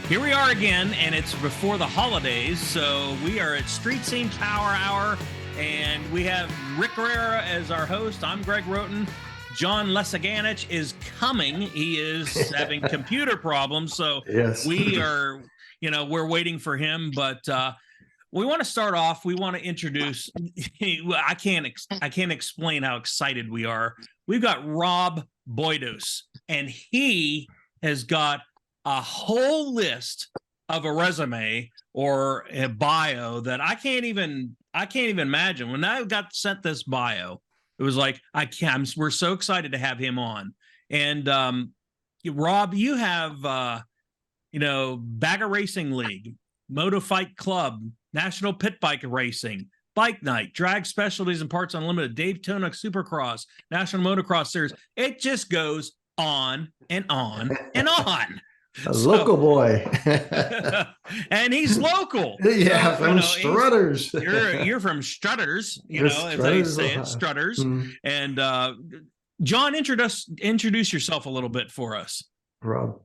Here we are again, and it's before the holidays, so we are at Street Scene Power Hour, and we have Rick Guerrera as our host. I'm Greg Roten. John Lesaganich is coming. He is having computer problems, so yes. We are, we're waiting for him, but we want to start off. We want to introduce, I can't explain how excited we are. We've got Rob Buydos, and he has got a whole list of a resume or a bio that I can't even imagine. When I got sent this bio, it was like, we're so excited to have him on. And Rob, you have, Bagger Racing League, MOTO FITE Club, National Pit Bike Racing, Bike Night, Drag Specialties and Parts Unlimited, Daytona Super Cross, National Motocross Series. It just goes on and on and on. Local boy. And he's local. Yeah, so, from Strutters. You're from Strutters, as they say it, Strutters. Mm-hmm. And John, introduce yourself a little bit for us. Rob.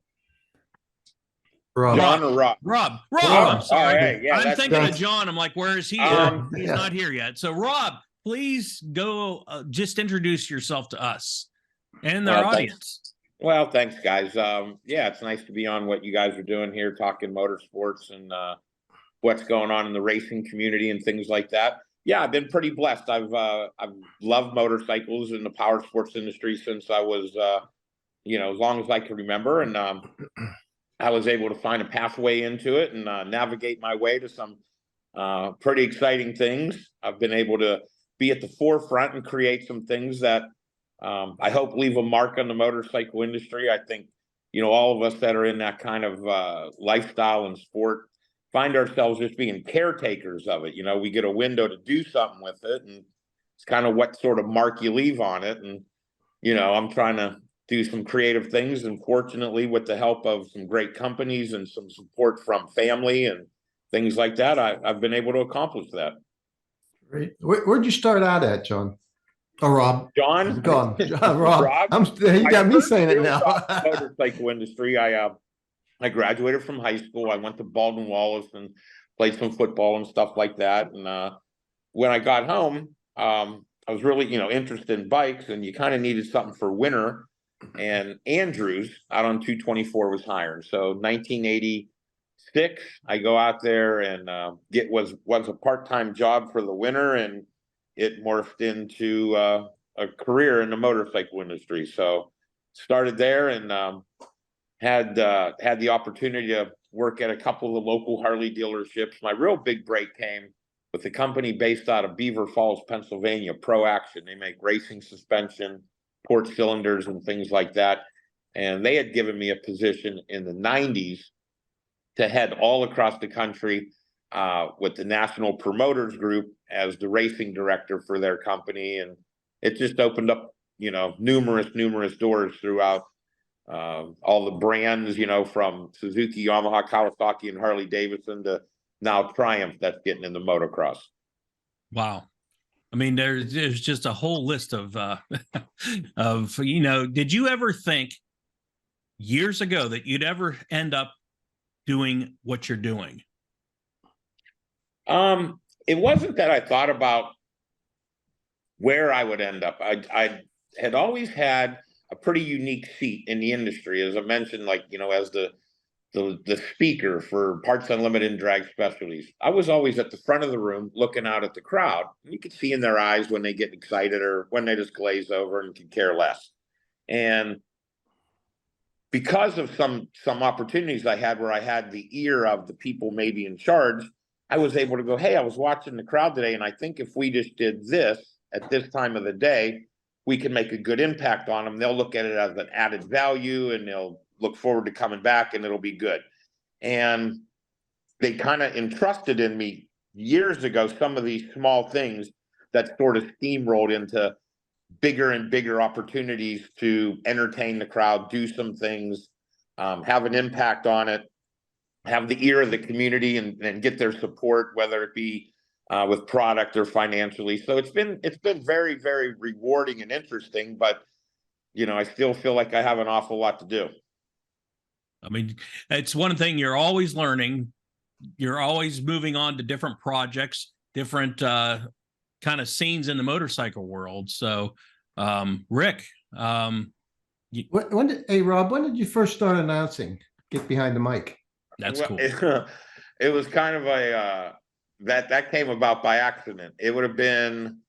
John or Rob? Rob. I'm sorry. Oh, hey, yeah, I'm thinking of John. I'm like, where is he? He's not here yet. So Rob, please go just introduce yourself to us and our audience. Well, thanks, guys. It's nice to be on what you guys are doing here, talking motorsports and what's going on in the racing community and things like that. Yeah, I've been pretty blessed. I've loved motorcycles in the power sports industry since I was, as long as I can remember. And I was able to find a pathway into it and navigate my way to some pretty exciting things. I've been able to be at the forefront and create some things that I hope leave a mark on the motorcycle industry. I think, all of us that are in that kind of lifestyle and sport find ourselves just being caretakers of it. We get a window to do something with it, and it's kind of what sort of mark you leave on it. And, I'm trying to do some creative things, and fortunately, with the help of some great companies and some support from family and things like that, I've been able to accomplish that. Great. Where'd you start out at, John? Oh, Rob. John. Rob. You got me saying it now. Motorcycle industry. I graduated from high school. I went to Baldwin Wallace and played some football and stuff like that. And when I got home, I was really, interested in bikes, and you kind of needed something for winter. And Andrews out on 224 was hiring. So 1986, I go out there and was a part-time job for the winter, and it morphed into a career in the motorcycle industry. So started there and had the opportunity to work at a couple of the local Harley dealerships. My real big break came with a company based out of Beaver Falls, Pennsylvania, Pro Action. They make racing suspension, port cylinders, and things like that. And they had given me a position in the 90s to head all across the country with the National Promoters Group as the racing director for their company. And it just opened up, numerous doors throughout all the brands, from Suzuki, Yamaha, Kawasaki, and Harley Davidson to now Triumph that's getting into motocross. Wow. I mean, there's just a whole list of did you ever think years ago that you'd ever end up doing what you're doing? It wasn't that I thought about where I would end up. I had always had a pretty unique seat in the industry, as I mentioned, as the speaker for Parts Unlimited and Drag Specialties. I was always at the front of the room looking out at the crowd. You could see in their eyes when they get excited or when they just glaze over and could care less. And because of some opportunities I had where I had the ear of the people maybe in charge, I was able to go, hey, I was watching the crowd today, and I think if we just did this at this time of the day, we can make a good impact on them. They'll look at it as an added value, and they'll look forward to coming back, and it'll be good. And they kind of entrusted in me years ago some of these small things that sort of steamrolled into bigger and bigger opportunities to entertain the crowd, do some things, have an impact on it, have the ear of the community and get their support, whether it be with product or financially. So it's been very, very rewarding and interesting, but I still feel like I have an awful lot to do. I mean, it's one thing, you're always learning. You're always moving on to different projects, different kind of scenes in the motorcycle world. So, Rick, Hey, Rob, when did you first start announcing? Get behind the mic. that's Well, cool. it was kind of a that came about by accident. It would have been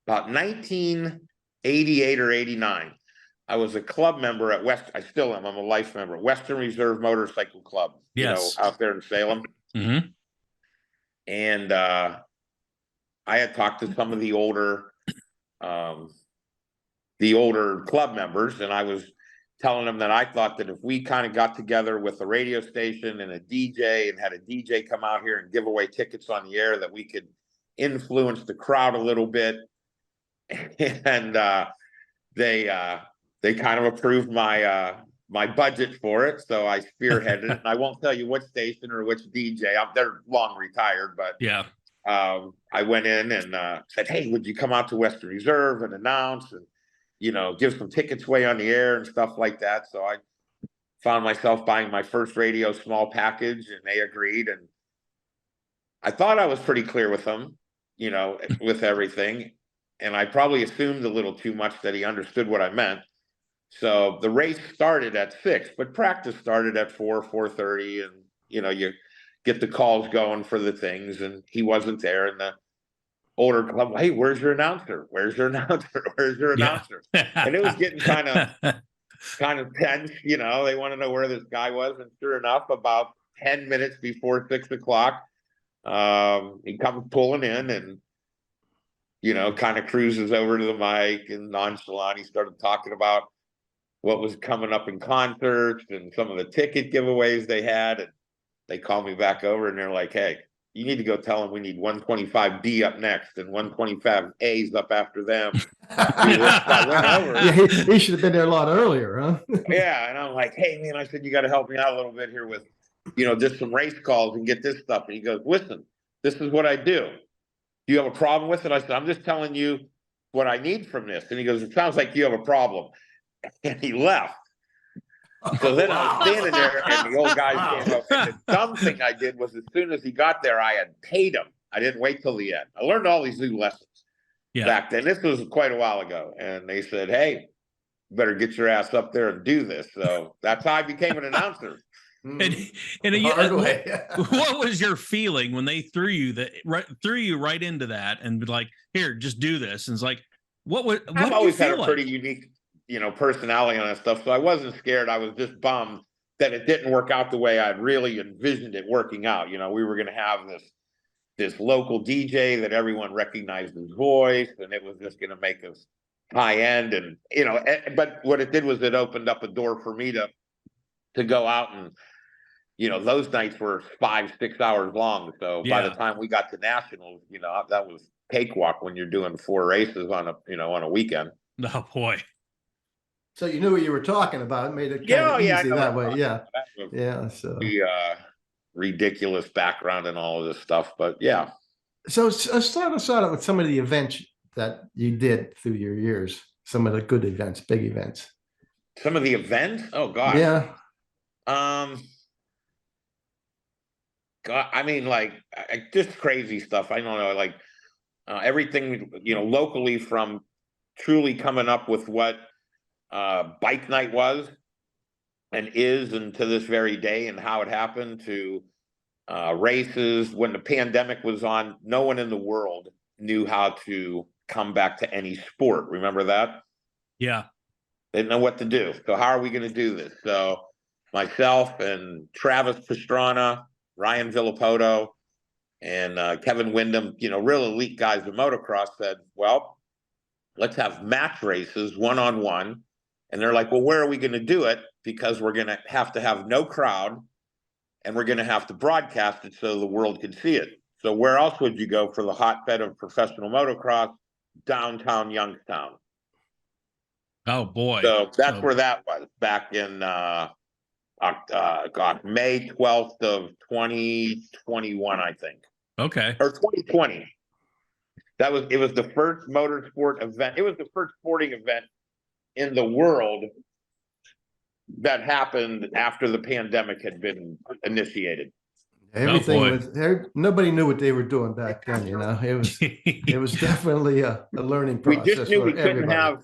about 1988 or 89. I was a club member at West. I still am. I'm a life member. Western Reserve Motorcycle Club. Yes. Out there in Salem. Mm-hmm. And I had talked to some of the older club members, and I was telling them that I thought that if we kind of got together with a radio station and a DJ and had a DJ come out here and give away tickets on the air, that we could influence the crowd a little bit. And they kind of approved my budget for it, so I spearheaded it. And I won't tell you which station or which DJ. They're long retired, but Yeah. I went in and said, "Hey, would you come out to Western Reserve and announce and give some tickets away on the air and stuff like that?" So I found myself buying my first radio small package, and they agreed. And I thought I was pretty clear with them, with everything. And I probably assumed a little too much that he understood what I meant. So the race started at 6, but practice started at 4:30, and you get the calls going for the things, and he wasn't there. And the older club, "Hey, where's your announcer? Where's your announcer? Where's your announcer?" And it was getting kind of tense. They want to know where this guy was. And sure enough, about 10 minutes before 6 o'clock, he comes pulling in and kind of cruises over to the mic, and nonchalant, he started talking about what was coming up in concerts and some of the ticket giveaways they had. And they called me back over, and they're like, "Hey, you need to go tell them we need 125B up next and 125A's up after them." I went over. Yeah, he should have been there a lot earlier, huh? Yeah, and I'm like, "Hey, man," I said, "you got to help me out a little bit here with, just some race calls and get this stuff." And he goes, "Listen, this is what I do. Do you have a problem with it?" I said, "I'm just telling you what I need from this." And he goes, "It sounds like you have a problem." And he left. So then I was standing there, and the old guy came up. And the dumb thing I did was, as soon as he got there, I had paid him. I didn't wait till the end. I learned all these new lessons back then. This was quite a while ago. And they said, "Hey, you better get your ass up there and do this." So that's how I became an announcer. And what was your feeling when they threw you right into that and be like, "Here, just do this"? And it's like, I've always had a pretty unique, personality on that stuff. So I wasn't scared. I was just bummed that it didn't work out the way I'd really envisioned it working out. We were going to have this local DJ that everyone recognized his voice, and it was just going to make us high end. And, but what it did was it opened up a door for me to go out, and, those nights were 5-6 hours long. So by the time we got to nationals, that was cakewalk when you're doing 4 races on a weekend. Oh boy. So you knew what you were talking about. It made it kind of easy that way. Yeah. Yeah. So the ridiculous background and all of this stuff. But yeah. So start us out with some of the events that you did through your years. Some of the good events, big events. Some of the events? Oh God. Yeah. God, I mean, like, just crazy stuff. I don't know, like everything, locally, from truly coming up with what bike night was and is, and to this very day, and how it happened, to races. When the pandemic was on, no one in the world knew how to come back to any sport. Remember that? Yeah. They didn't know what to do. So how are we going to do this? So myself and Travis Pastrana, Ryan Villapoto, and Kevin Windham, real elite guys in motocross, said, "Well, let's have match races, one-on-one." And they're like, "Well, where are we going to do it? Because we're going to have no crowd, and we're going to have to broadcast it so the world can see it. So where else would you go for the hotbed of professional motocross? Downtown Youngstown." Oh boy. So that's where that was, back in May 12th of 2021, I think. Okay. Or 2020. It was the first motorsport event. It was the first sporting event in the world that happened after the pandemic had been initiated. Everything boy. was there. Nobody knew what they were doing back then. It was definitely a learning We process just knew for we couldn't everybody. have,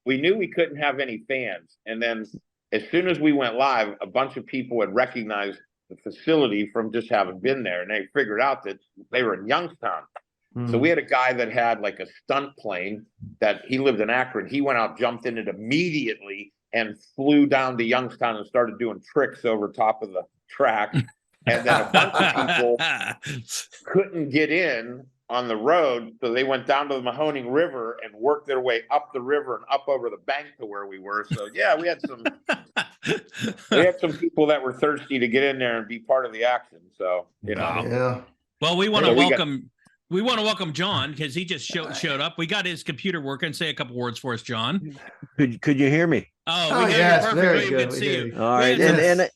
we knew we couldn't have any fans. And then as soon as we went live, a bunch of people had recognized the facility from just having been there, and they figured out that they were in Youngstown. So we had a guy that had like a stunt plane that he lived in Akron. He went out, jumped in it immediately, and flew down to Youngstown and started doing tricks over top of the track. And then a bunch of people couldn't get in on the road, so they went down to the Mahoning River and worked their way up the river and up over the bank to where we were. So yeah, we had some people that were thirsty to get in there and be part of the action. So Wow. Yeah. Well, we want Yeah, to we got- welcome. We want to welcome John because he just showed up. We got his computer working. Say a couple words for us, John. Could you hear me? Oh, Oh, we got yes, you perfect. very We good. can We see hear you. you. All right, Yes.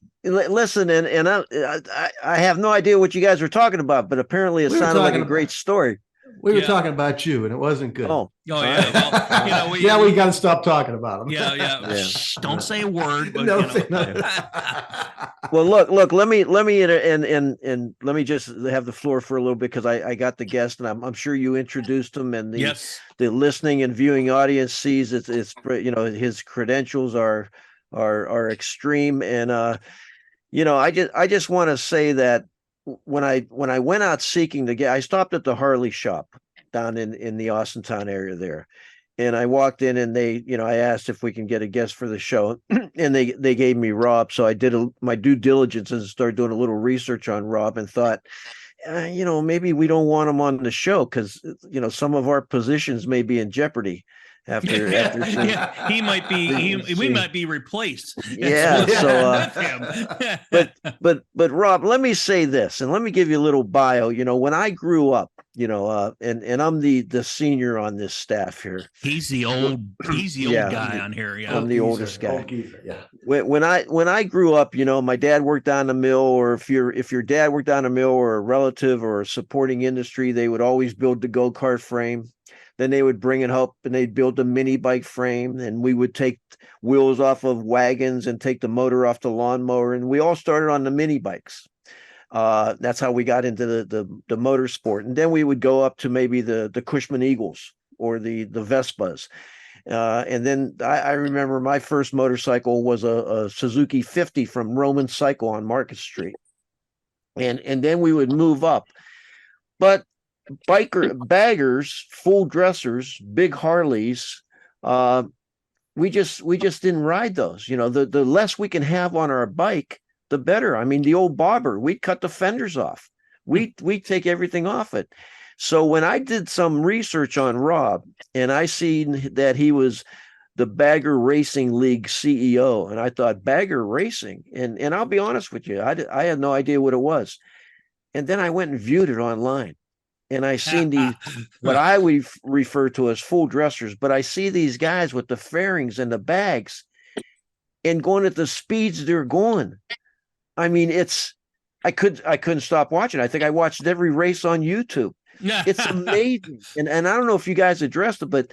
listen, and I have no idea what you guys were talking about, but apparently it We were sounded like a talking great about- story. We were Yeah. talking about you, and it wasn't good. Oh, Oh yeah. Well, you know, Now we got to stop talking about them. Yeah. Yeah. Shh, don't say a word. But, No, you know. say nothing. well, look. Let me and let me just have the floor for a little bit because I got the guest, and I'm sure you introduced him, and Yes. the listening and viewing audience sees it's his credentials are extreme, and I just want to say that when I went out seeking to get, I stopped at the Harley shop down in the Austintown area there. And I walked in and they, I asked if we can get a guest for the show and they gave me Rob. So I did my due diligence and started doing a little research on Rob and thought, maybe we don't want him on the show because, some of our positions may be in jeopardy after some, Yeah, he might be. We might be replaced. Yeah, so, with him. but Rob, let me say this, and let me give you a little bio. When I grew up, and I'm the senior on this staff here. He's the old Yeah, guy on here. Yeah, I'm the oldest guy. Old geezer, yeah. When I grew up, my dad worked down the mill, or if your dad worked down the mill, or a relative or a supporting industry, they would always build the go-kart frame. Then they would bring it up and they'd build a mini bike frame, and we would take wheels off of wagons and take the motor off the lawnmower. And we all started on the mini bikes. That's how we got into the motorsport. And then we would go up to maybe the Cushman Eagles or the Vespas. And then I remember my first motorcycle was a Suzuki 50 from Roman Cycle on Market Street. And then we would move up. But baggers, full dressers, big Harleys, we just didn't ride those. The less we can have on our bike, the better. I mean, the old bobber, we'd cut the fenders off. We take everything off it. So when I did some research on Rob, and I seen that he was the Bagger Racing League CEO, and I thought, Bagger Racing, and I'll be honest with you, I had no idea what it was. And then I went and viewed it online. And I seen what I would refer to as full dressers, but I see these guys with the fairings and the bags and going at the speeds they're going. I mean, I couldn't stop watching. I think I watched every race on YouTube. It's amazing. And I don't know if you guys addressed it, but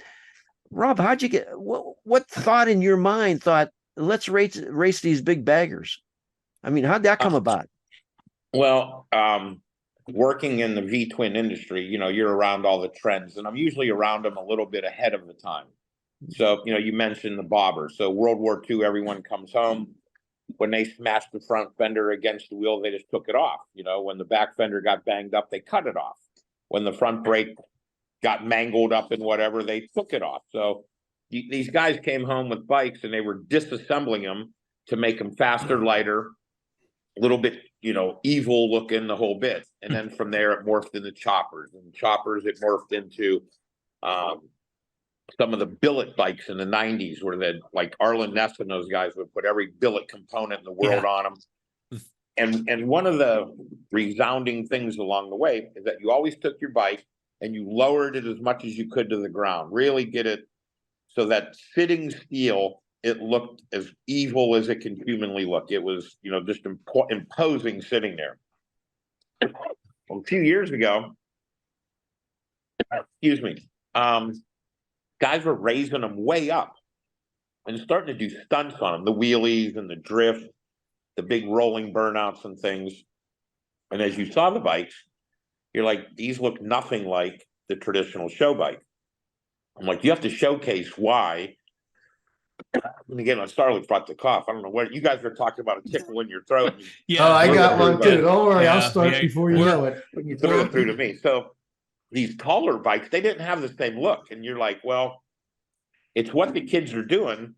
Rob, how'd you get, what thought in your mind thought, let's race these big baggers? I mean, how'd that come about? Well, working in the V-twin industry, you're around all the trends, and I'm usually around them a little bit ahead of the time. So, you mentioned the bobber. So World War II, everyone comes home. When they smashed the front fender against the wheel, they just took it off. When the back fender got banged up, they cut it off. When the front brake got mangled up and whatever, they took it off. So these guys came home with bikes and they were disassembling them to make them faster, lighter, a little bit, evil looking, the whole bit. And then from there, it morphed into choppers. And choppers, it morphed into some of the billet bikes in the 90s where like Arlen Ness and those guys would put every billet component in the world on them. And one of the resounding things along the way is that you always took your bike and you lowered it as much as you could to the ground, really get it so that sitting steel, it looked as evil as it can humanly look. It was, just imposing sitting there. Well, a few years ago, excuse me, guys were raising them way up. and starting to do stunts on them, the wheelies and the drift, the big rolling burnouts and things. And as you saw the bikes, you're like, these look nothing like the traditional show bike. I'm like, you have to showcase why. And again, I started with front to cough. I don't know what you guys were talking about, a tickle in your throat. Yeah. Oh, I got one too. Don't worry, Yeah, I'll start yeah. before you know it. You threw it through to me. So these taller bikes, they didn't have the same look. And you're like, well, it's what the kids are doing,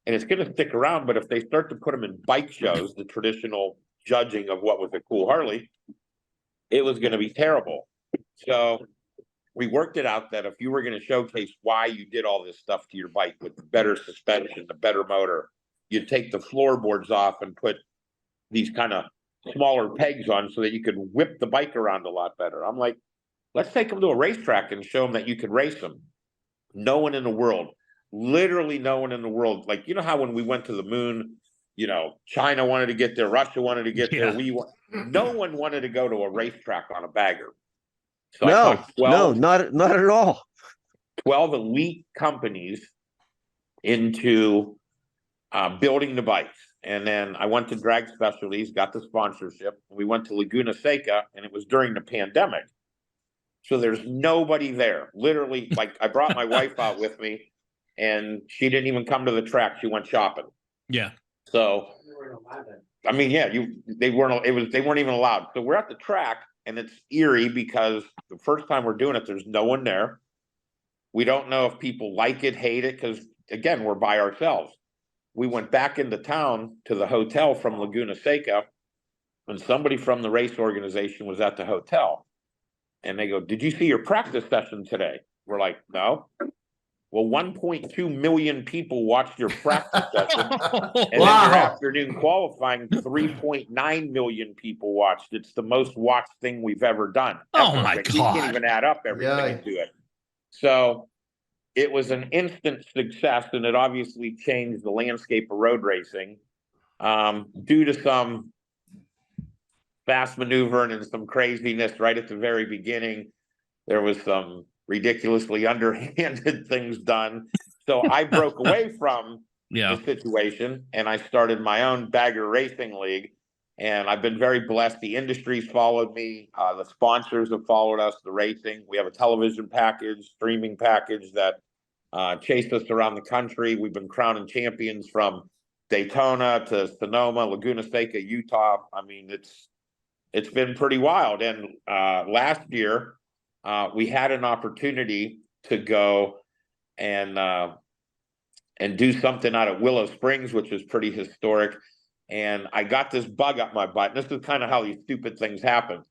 and it's going to stick around. But if they start to put them in bike shows, the traditional judging of what was a cool Harley, it was going to be terrible. So we worked it out that if you were going to showcase why you did all this stuff to your bike with the better suspension, the better motor, you'd take the floorboards off and put these kind of smaller pegs on so that you could whip the bike around a lot better. I'm like, let's take them to a racetrack and show them that you could race them. No one in the world, literally no one in the world, like, you know how when we went to the moon, you know, China wanted to get there, Russia wanted to get there, no one wanted to go to a racetrack on a bagger. So No, I talked 12, not at all. 12 elite companies into building the bikes. And then I went to Drag Specialties, got the sponsorship. We went to Laguna Seca, and it was during the pandemic. So there's nobody there. Literally, like, I brought my wife out with me, and she didn't even come to the track. She went shopping. Yeah. So, I mean, yeah, they weren't even allowed. So we're at the track, and it's eerie because the first time we're doing it, there's no one there. We don't know if people like it, hate it, because again, we're by ourselves. We went back into town to the hotel from Laguna Seca, and somebody from the race organization was at the hotel. And they go, did you see your practice session today? We're like, no. Well, 1.2 million people watched your practice session. And Wow. then your afternoon qualifying, 3.9 million people watched. It's the most watched thing we've ever done. Oh, my We God. can't even add up everything Yeah. and do it. So it was an instant success, and it obviously changed the landscape of road racing due to some fast maneuvering and some craziness right at the very beginning. There was some ridiculously underhanded things done. So I broke away from the situation, and I started my own bagger racing league. And I've been very blessed. The industry's followed me. The sponsors have followed us, the racing. We have a television package, streaming package that chased us around the country. We've been crowning champions from Daytona to Sonoma, Laguna Seca, Utah. I mean, it's been pretty wild. And last year, we had an opportunity to go and do something out at Willow Springs, which is pretty historic. And I got this bug up my butt. And this is kind of how these stupid things happen.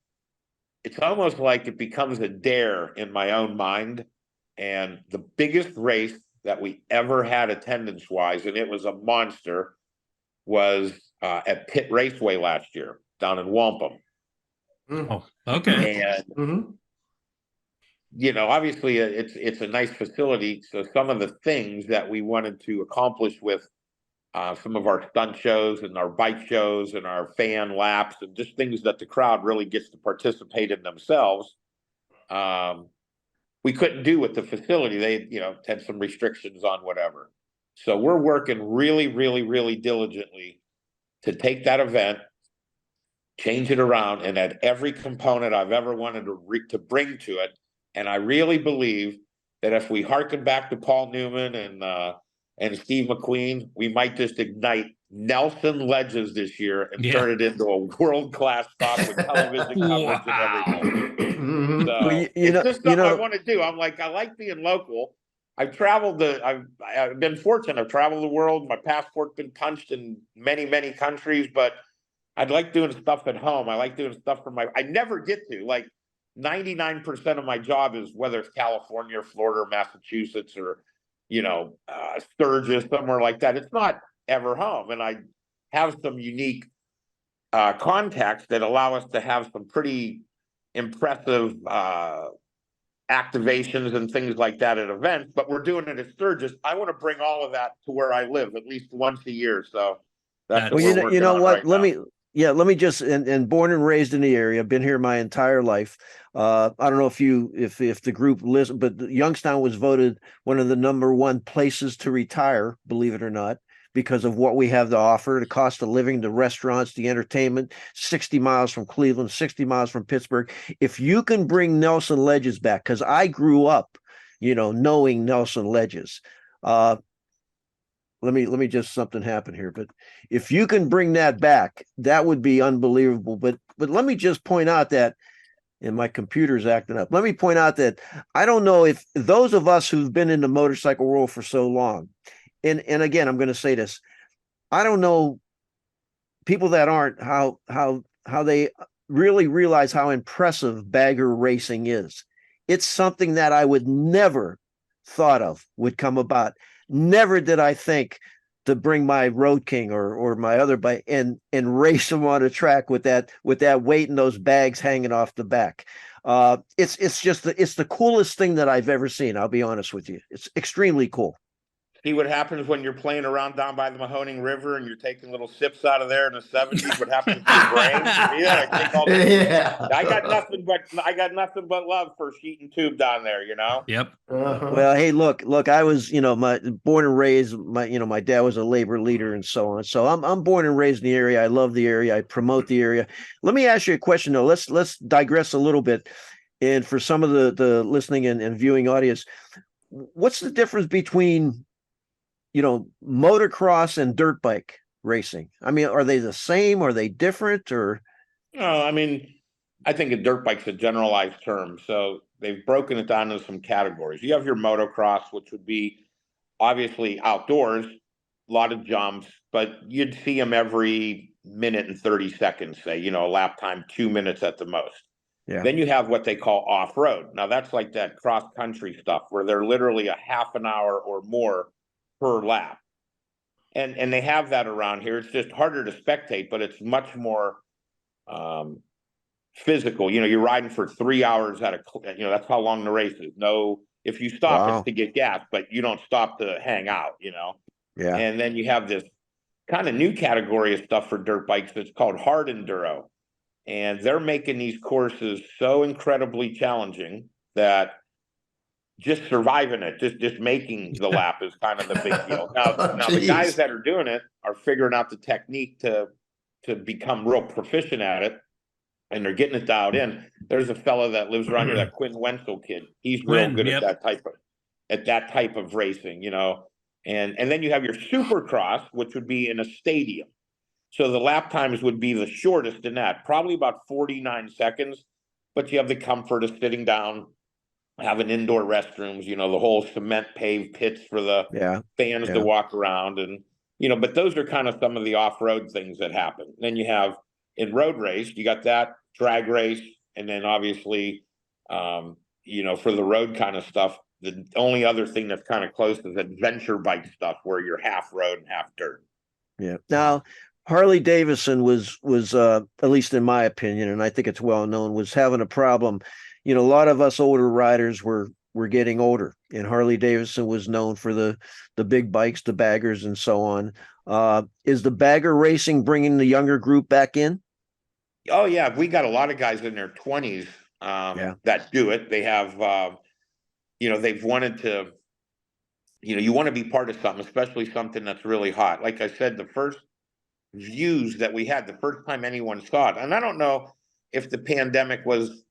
It's almost like it becomes a dare in my own mind. And the biggest race that we ever had attendance-wise, and it was a monster, was at Pitt Raceway last year down in Wampum. Oh, okay. And you know, obviously it's a nice facility. So some of the things that we wanted to accomplish with some of our stunt shows and our bike shows and our fan laps and just things that the crowd really gets to participate in themselves, we couldn't do with the facility. They, you know, had some restrictions on whatever. So we're working really, really, really diligently to take that event, change it around, and add every component I've ever wanted to bring to it. And I really believe that if we harken back to Paul Newman and Steve McQueen, we might just ignite Nelson Ledges this year and turn it into a world-class stop with television coverage and everything. So it's just something I want to do. I'm like, I like being local. I've traveled I've been fortunate. I've traveled the world. My passport's been punched in many, many countries, but I'd like doing stuff at home. I like doing stuff I never get to. Like 99% of my job is whether it's California, or Florida, or Massachusetts, or, you know, Sturgis, somewhere like that. It's not ever home. And I have some unique contacts that allow us to have some pretty impressive activations and things like that at events, but we're doing it at Sturgis. I want to bring all of that to where I live at least once a year. So that's well, you know what? Yeah, let me just and born and raised in the area, been here my entire life. I don't know if the group listen, but Youngstown was voted one of the #1 places to retire, believe it or not, because of what we have to offer, the cost of living, the restaurants, the entertainment, 60 miles from Cleveland, 60 miles from Pittsburgh. If you can bring Nelson Ledges back, because I grew up, knowing Nelson Ledges. Let me just something happen here. But if you can bring that back, that would be unbelievable. But let me just point out that, and my computer's acting up. Let me point out that I don't know if those of us who've been in the motorcycle world for so long, and again, I'm going to say this, I don't know people that aren't how they really realize how impressive bagger racing is. It's something that I would never thought of would come about. Never did I think to bring my Road King or my other bike and race them on a track with that weight and those bags hanging off the back. It's just it's the coolest thing that I've ever seen. I'll be honest with you. It's extremely cool. See what happens when you're playing around down by the Mahoning River and you're taking little sips out of there in the 70s. What happens to your brain? Yeah, I take all this. Yeah. I got nothing but love for sheet and tube down there. Yep. Uh-huh. Well, hey, look, I was, my born and raised, my dad was a labor leader and so on. So I'm born and raised in the area. I love the area. I promote the area. Let me ask you a question though. Let's digress a little bit. And for some of the listening and viewing audience, what's the difference between, motocross and dirt bike racing? I mean, are they the same? Are they different or? No, I mean, I think a dirt bike's a generalized term. So they've broken it down into some categories. You have your motocross, which would be obviously outdoors, a lot of jumps, but you'd see them every minute and 30 seconds, say, a lap time, 2 minutes at the most. Yeah. Then you have what they call off-road. Now that's like that cross-country stuff where they're literally a half an hour or more per lap. And they have that around here. It's just harder to spectate, but it's much more physical. You're riding for 3 hours that's how long the race is. No, if you stop, Wow. it's to get gas, but you don't stop to hang out, Yeah. And then you have this kind of new category of stuff for dirt bikes that's called hard enduro. And they're making these courses so incredibly challenging that just surviving it, just making the lap is kind of the big deal. Now the guys that are doing it are figuring out the technique to become real proficient at it, and they're getting it dialed in. There's a fella that lives around here, that Quinn Wenzel kid. He's real good yep. at that type of racing, And then you have your Supercross, which would be in a stadium. So the lap times would be the shortest in that, probably about 49 seconds, but you have the comfort of sitting down, having indoor restrooms, the whole cement paved pits for the fans to walk around. And, but those are kind of some of the off-road things that happen. Then you have in road race, you got that drag race. And then obviously, for the road kind of stuff, the only other thing that's kind of close is adventure bike stuff where you're half road and half dirt. Yeah. Now, Harley Davidson was at least in my opinion, and I think it's well known, was having a problem. A lot of us older riders were getting older, and Harley Davidson was known for the big bikes, the baggers, and so on. Is the bagger racing bringing the younger group back in? Oh yeah, we got a lot of guys in their 20s that do it. They have, they've wanted to. You want to be part of something, especially something that's really hot. Like I said, the first views that we had, the first time anyone saw it, and I don't know if the pandemic was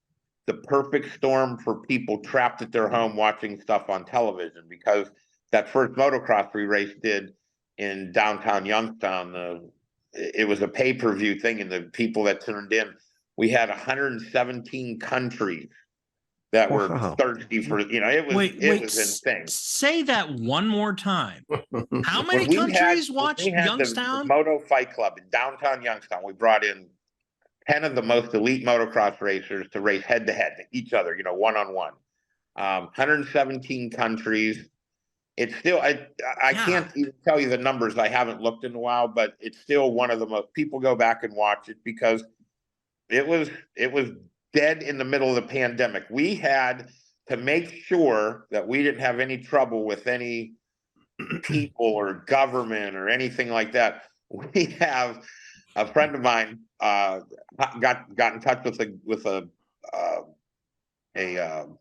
the perfect storm for people trapped at their home watching stuff on television, because that first motocross we race did in downtown Youngstown, it was a pay-per-view thing, and the people that tuned in, we had 117 countries that were thirsty for, it was insane. Say that one more time. How many When countries watched we had Youngstown? The MOTO FITE Club in downtown Youngstown, we brought in 10 of the most elite motocross racers to race head to head, each other, one-on-one. 117 countries. It's still, I can't even tell you the numbers. I haven't looked in a while, but it's still one of the most, people go back and watch it because it was dead in the middle of the pandemic. We had to make sure that we didn't have any trouble with any people or government or anything like that. We have a friend of mine got in touch with a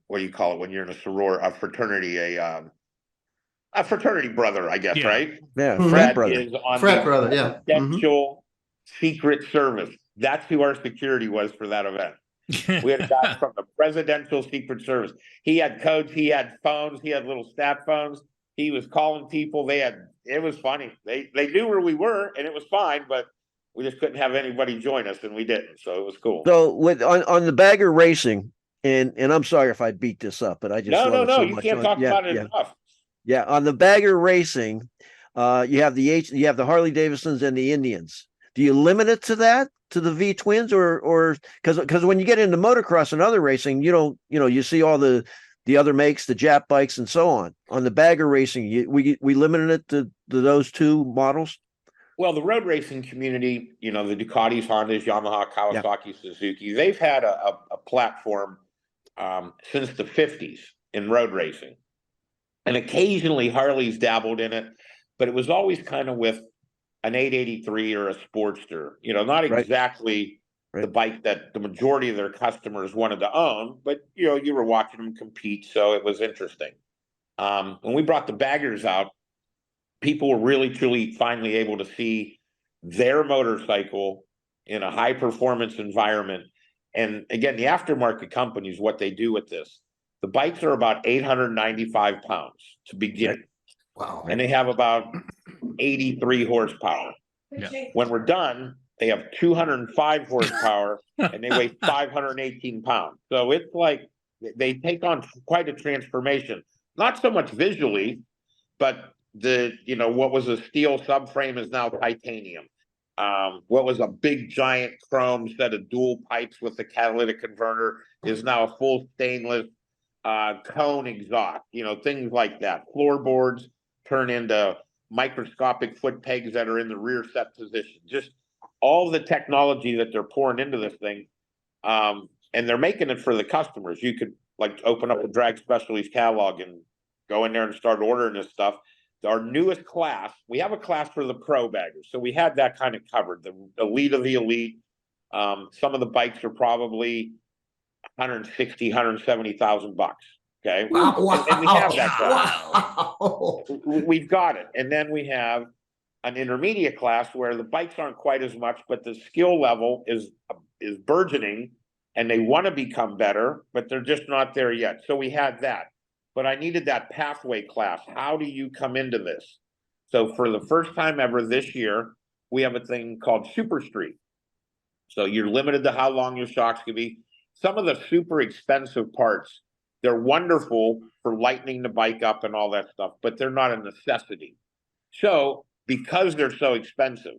what do you call it when you're in a fraternity, a fraternity brother, I guess, Yeah. right? Yeah, Mhm. frat That brother. is on Frat the brother, yeah. Mhm. presidential Secret Service. That's who our security was for that event. We had a guy from the presidential Secret Service. He had codes, he had phones, he had little stat phones. He was calling people. It was funny. They knew where we were, and it was fine, but we just couldn't have anybody join us, and we didn't. So it was cool. So on the bagger racing, and I'm sorry if I beat this up, but I just love it so You much. can't talk about it enough. Yeah, on the bagger racing, you have the Harley Davidsons and the Indians. Do you limit it to that, to the V twins, or because when you get into motocross and other racing, you see all the other makes, the Jap bikes, and so on. On the bagger racing, we limited it to those two models. Well, the road racing community, the Ducatis, Hondas, Yamaha, Kawasaki, Suzuki, they've had a platform since the 50s in road racing. And occasionally Harley's dabbled in it, but it was always kind of with an 883 or a Sportster, not exactly the bike that the majority of their customers wanted to own, but, you were watching them compete, so it was interesting. When we brought the baggers out, people were really, truly finally able to see their motorcycle in a high performance environment. And again, the aftermarket companies, what they do with this, the bikes are about 895 pounds to begin. Wow. And they have about 83 horsepower. Yeah. When we're done, they have 205 horsepower and they weigh 518 pounds. So it's like they take on quite a transformation, not so much visually, but what was a steel subframe is now titanium. What was a big giant chrome set of dual pipes with the catalytic converter is now a full stainless cone exhaust, things like that. Floorboards turn into microscopic foot pegs that are in the rear set position. Just all the technology that they're pouring into this thing. And they're making it for the customers. You could open up a Drag Specialties catalog and go in there and start ordering this stuff. Our newest class, we have a class for the pro baggers. So we had that kind of covered, the elite of the elite. Some of the bikes are probably 160, 170,000 bucks. Okay. Wow. And we have that class. Wow. We've got it. And then we have an intermediate class where the bikes aren't quite as much, but the skill level is burgeoning and they want to become better, but they're just not there yet. So we had that. But I needed that pathway class. How do you come into this? So for the first time ever this year, we have a thing called Super Street. So you're limited to how long your shocks can be. Some of the super expensive parts, they're wonderful for lightening the bike up and all that stuff, but they're not a necessity. So because they're so expensive,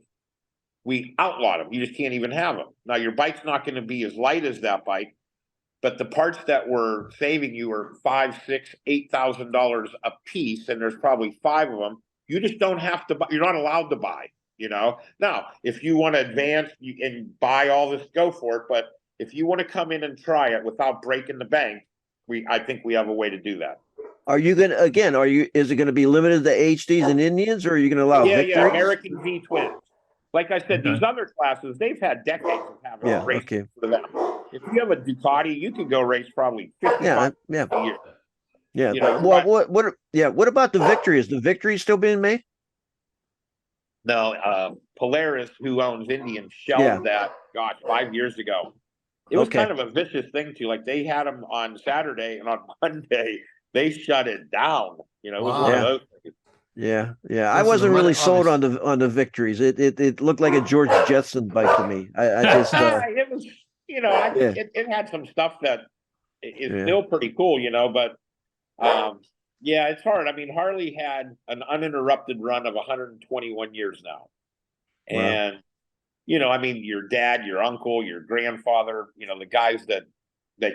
we outlawed them. You just can't even have them. Now your bike's not going to be as light as that bike, but the parts that were saving you are $5,000, $6,000, $8,000 a piece, and there's probably 5 of them. You just don't have to buy. You're not allowed to buy. Now if you want to advance and buy all this, go for it. But if you want to come in and try it without breaking the bank, I think we have a way to do that. Are you gonna is it gonna be limited to HDs and Indians, or are you gonna allow victories? American V twins. Like I said, these other classes, they've had decades of having racing for them. If you have a Ducati, you can go race probably 50 a year. Yeah. What about the victories? The victories still being made? No, Polaris, who owns Indian, shelved that, 5 years ago. It was kind of a vicious thing too. Like they had them on Saturday, and on Monday they shut it down. It was one of those things. Yeah. I wasn't really sold on the victories. It looked like a George Jetson bike to me. I just it was, it had some stuff that is still pretty cool, but it's hard. I mean, Harley had an uninterrupted run of 121 years now. And, I mean, your dad, your uncle, your grandfather, the guys that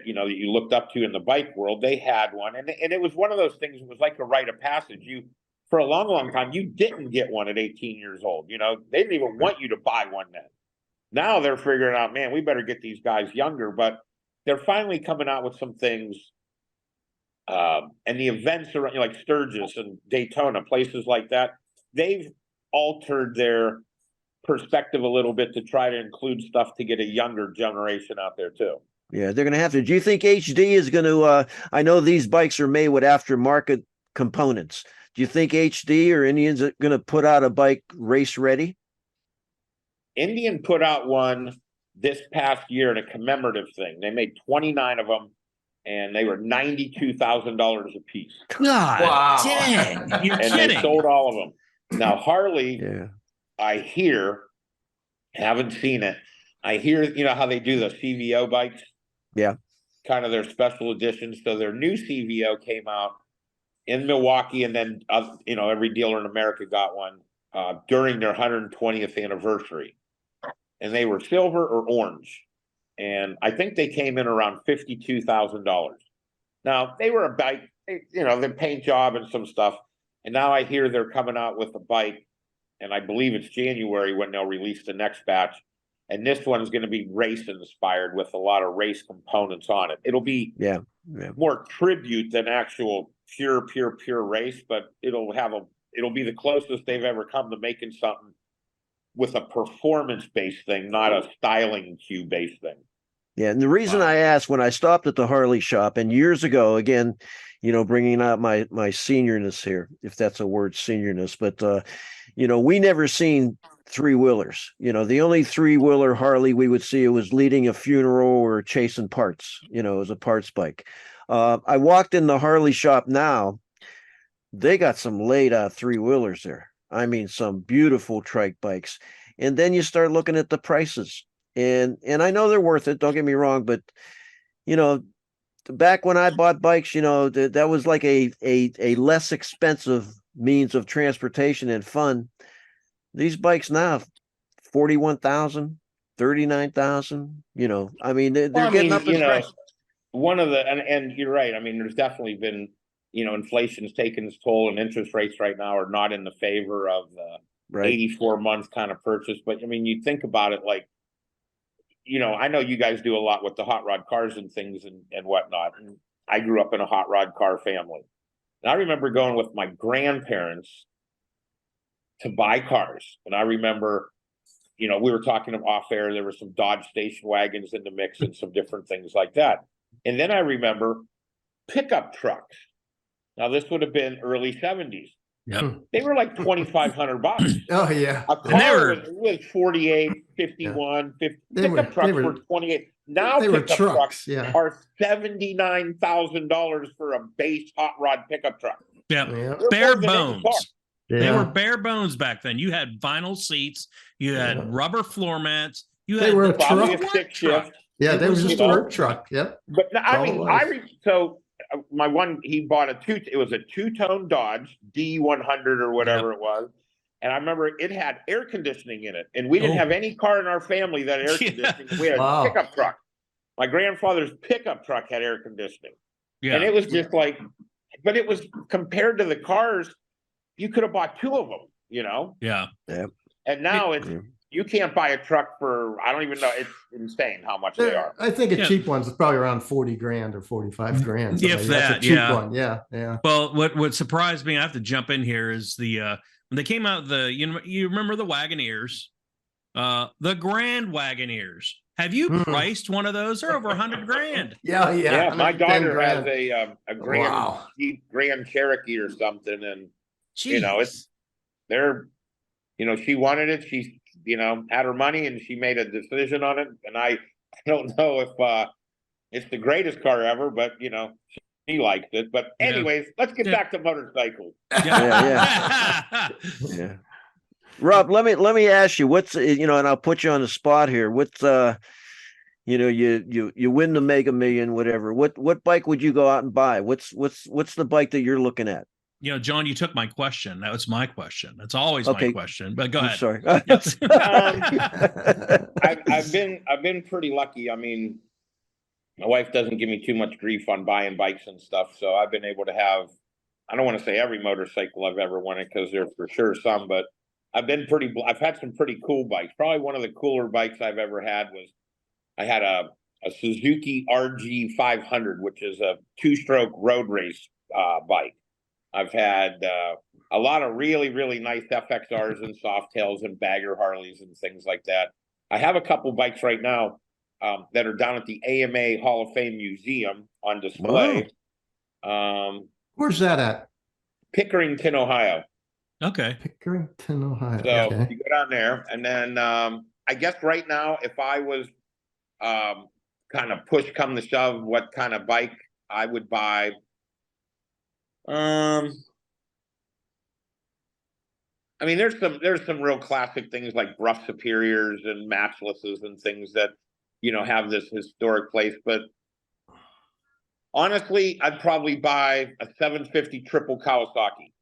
you looked up to in the bike world, they had one. And it was one of those things, it was like a rite of passage. For a long, long time, you didn't get one at 18 years old. They didn't even want you to buy one then. Now they're figuring out, man, we better get these guys younger. But they're finally coming out with some things. And the events around, like Sturgis and Daytona, places like that, they've altered their perspective a little bit to try to include stuff to get a younger generation out there too. Yeah, they're going to have to. Do you think HD is going to? I know these bikes are made with aftermarket components. Do you think HD or Indian's going to put out a bike race ready? Indian put out one this past year in a commemorative thing. They made 29 of them, and they were $92,000 a piece. God Wow. dang, you're And kidding. they sold all of them. Now Harley, Yeah. I hear, haven't seen it. I hear, you know how they do the CVO bikes? Yeah. Kind of their special editions. So their new CVO came out in Milwaukee, and then you know, every dealer in America got one during their 120th anniversary, and they were silver or orange, and I think they came in around $52,000. Now they were a bike, you know, the paint job and some stuff, and now I hear they're coming out with a bike, and I believe it's January when they'll release the next batch. And this one's going to be race inspired with a lot of race components on it. It'll be more tribute than actual pure race, but it'll be the closest they've ever come to making something with a performance-based thing, not a styling cue based thing. Yeah, and the reason I asked, when I stopped at the Harley shop, and years ago, again, you know, bringing out my seniorness here, if that's a word, seniorness, but you know, we never seen three-wheelers. You know, the only three-wheeler Harley we would see, it was leading a funeral or chasing parts, you know, as a parts bike. I walked in the Harley shop now, they got some laid out three-wheelers there. I mean, some beautiful trike bikes. And then you start looking at the prices. And I know they're worth it, don't get me wrong, but you know, back when I bought bikes, you know, that was like a less expensive means of transportation and fun. These bikes now, 41,000, 39,000, you know, I mean, they're getting up in price. One of the, and you're right. I mean, there's definitely been, you know, inflation's taken its toll, and interest rates right now are not in the favor of the 84-month kind of purchase. But I mean, you think about it, like, you know, I know you guys do a lot with the hot rod cars and things and whatnot. And I grew up in a hot rod car family. And I remember going with my grandparents to buy cars. And I remember, you know, we were talking off air, there were some Dodge station wagons in the mix and some different things like that. And then I remember pickup trucks. Now, this would have been early 70s. Yep. They were like $2,500. Oh yeah. A car was 48, 51, 50. Pickup trucks were 28. Now they were pickup trucks are $79,000 for a base hot rod pickup truck. Yeah. Bare bones. Yeah. They were bare bones back then. You had vinyl seats, you had rubber floor mats, they were a truck. Yeah, they were just a work truck. Yep. But I mean, my one, he bought it was a two-tone Dodge D100 or whatever it was. And I remember it had air conditioning in it. And we didn't have any car in our family that had air conditioning. We had a pickup truck. My grandfather's pickup truck had air conditioning. Yeah. And it was just like, but it was compared to the cars, you could have bought two of them, you know? Yeah. And now you can't buy a truck for, I don't even know, it's insane how much they are. I think a cheap one's probably around 40 grand or 45 grand. If that, that's a cheap one. Yeah. Well, what surprised me, I have to jump in here, is the when they came out, you remember the Wagoneers, the Grand Wagoneers. Have you priced one of those? They're over 100 grand. Yeah. My daughter has a Grand Cherokee or something, and you know, she wanted it. She, you know, had her money and she made a decision on it. And I don't know if it's the greatest car ever, but you know, she liked it. But anyways, let's get back to motorcycles. Yeah. Rob, let me ask you, what's, you know, and I'll put you on the spot here. What's you know, you win the Mega Million, whatever. What bike would you go out and buy? What's the bike that you're looking at? You know, John, you took my question. That was my question. That's always my question. But go ahead. Sorry. I've been pretty lucky. I mean, my wife doesn't give me too much grief on buying bikes and stuff, so I've been able to have, I don't want to say every motorcycle I've ever wanted, because there's for sure some, but I've had some pretty cool bikes. Probably one of the cooler bikes I've ever had was, I had a Suzuki RG 500, which is a two-stroke road race bike. I've had a lot of really, really nice FXRs and Softails and bagger Harleys and things like that. I have a couple bikes right now that are down at the AMA Hall of Fame Museum on display. Where's that at? Pickerington, Ohio. Okay. Pickerington, Ohio. So Okay. you go down there, and then I guess right now, if I was kind of push come to shove, what kind of bike I would buy? I mean, there's some real classic things like Bruff Superiors and Matchlesses and things that, you know, have this historic place. But honestly, I'd probably buy a 750 triple Kawasaki.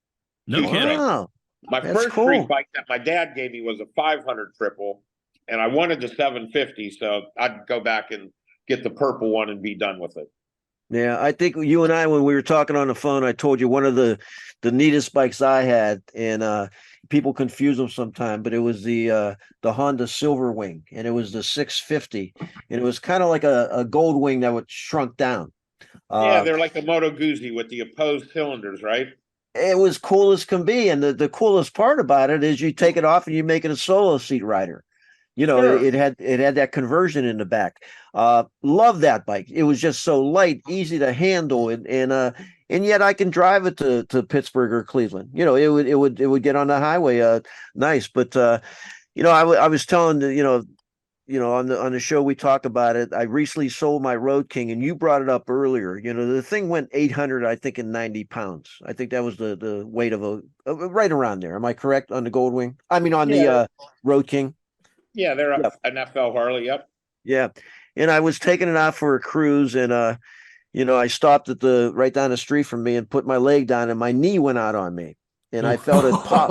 No kidding. Wow. My That's first cool. street bike that my dad gave me was a 500 triple, and I wanted the 750, so I'd go back and get the purple one and be done with it. Yeah, I think you and I, when we were talking on the phone, I told you one of the neatest bikes I had, and people confuse them sometimes, but it was the Honda Silverwing, and it was the 650, and it was kind of like a gold wing that would shrunk down. Yeah, they're like a Moto Guzzi with the opposed cylinders, right? It was cool as can be, and the coolest part about it is you take it off and you make it a solo seat rider. You know, Sure. it had that conversion in the back. Love that bike. It was just so light, easy to handle, and yet I can drive it to Pittsburgh or Cleveland. You know, it would get on the highway nice. But you know, I was telling on the show we talked about it. I recently sold my Road King, and you brought it up earlier. You know, the thing went 800, I think, in 90 pounds. I think that was the weight of a right around there. Am I correct on the Goldwing? I mean, on the Road King. Yeah, they're Yep. an FL Harley. Yep. Yeah. And I was taking it out for a cruise, and you know, I stopped at the right down the street from me and put my leg down, and my knee went out on me. And I felt it pop.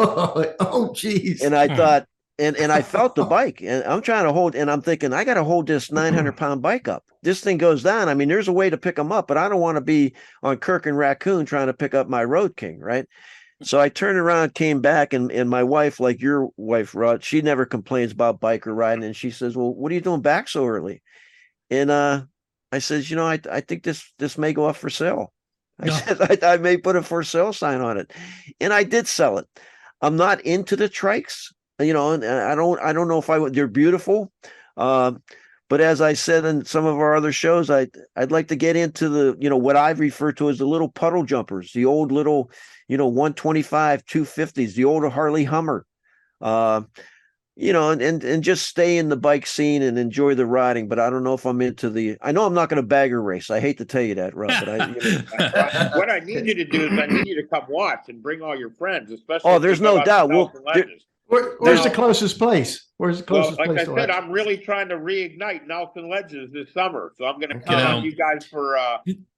Oh, geez. And I thought, and I felt the bike, and I'm trying to hold, and I'm thinking, I got to hold this 900-pound bike up. This thing goes down. I mean, there's a way to pick them up, but I don't want to be on Kirk and Raccoon trying to pick up my Road King, right? So I turned around, came back, and my wife, like your wife, Rod, she never complains about biker riding. And she says, well, what are you doing back so early? And I says, you know, I think this may go up for sale. I said, I may put a for sale sign on it. And I did sell it. I'm not into the trikes, you know, and I don't know if I would, they're beautiful. But as I said in some of our other shows, I'd like to get into the, you know, what I've referred to as the little puddle jumpers, the old little, you know, 125, 250s, the old Harley Hummer, you know, and just stay in the bike scene and enjoy the riding. But I don't know if I'm into I know I'm not going to bagger race. I hate to tell you that, Rob, but What I need you to do is I need you to come watch and bring all your friends, especially. Oh, there's no doubt. Where's the closest place? Where's the closest like place? I said, I'm really trying to reignite Nelson Ledges this summer. So I'm going to count on you guys for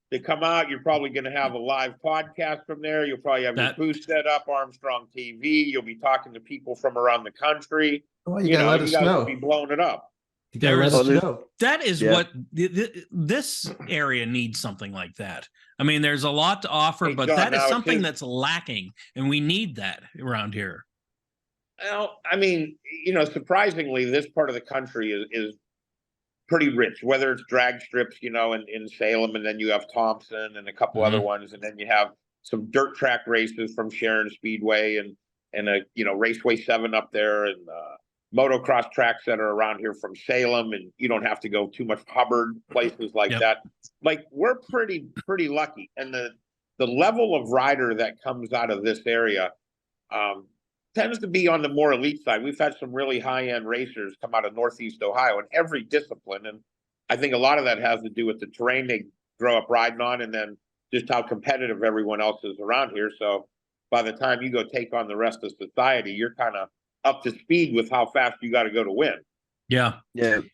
to come out. You're probably going to have a live podcast from there. You'll probably have your booth set up, Armstrong TV. You'll be talking to people from around the country. Well, you gotta let us know. Will be blowing it up. You gotta let us know. That is what this area needs, something like that. I mean, there's a lot to offer, but that is something that's lacking, and we need that around here. Well, I mean, you know, surprisingly, this part of the country is pretty rich, whether it's drag strips, you know, in Salem, and then you have Thompson and a couple other ones, and then you have some dirt track races from Sharon Speedway and a, you know, Raceway 7 up there, and motocross tracks that are around here from Salem, and you don't have to go too much Hubbard, places like that. Like, we're pretty lucky, and the level of rider that comes out of this area tends to be on the more elite side. We've had some really high-end racers come out of Northeast Ohio in every discipline, and I think a lot of that has to do with the terrain they grow up riding on, and then just how competitive everyone else is around here. So by the time you go take on the rest of society, you're kind of up to speed with how fast you got to go to win. Yeah.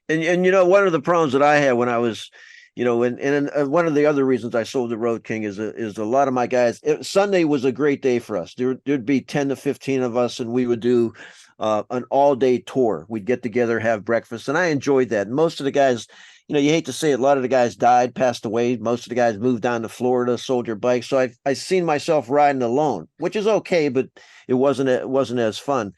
And you know, one of the problems that I had when I was, you know, and one of the other reasons I sold the Road King is a lot of my guys. Sunday was a great day for us. There'd be 10 to 15 of us, and we would do an all-day tour. We'd get together, have breakfast, and I enjoyed that. Most of the guys, you know, you hate to say it, a lot of the guys died, passed away. Most of the guys moved down to Florida, sold their bikes. So I seen myself riding alone, which is okay, but it wasn't as fun.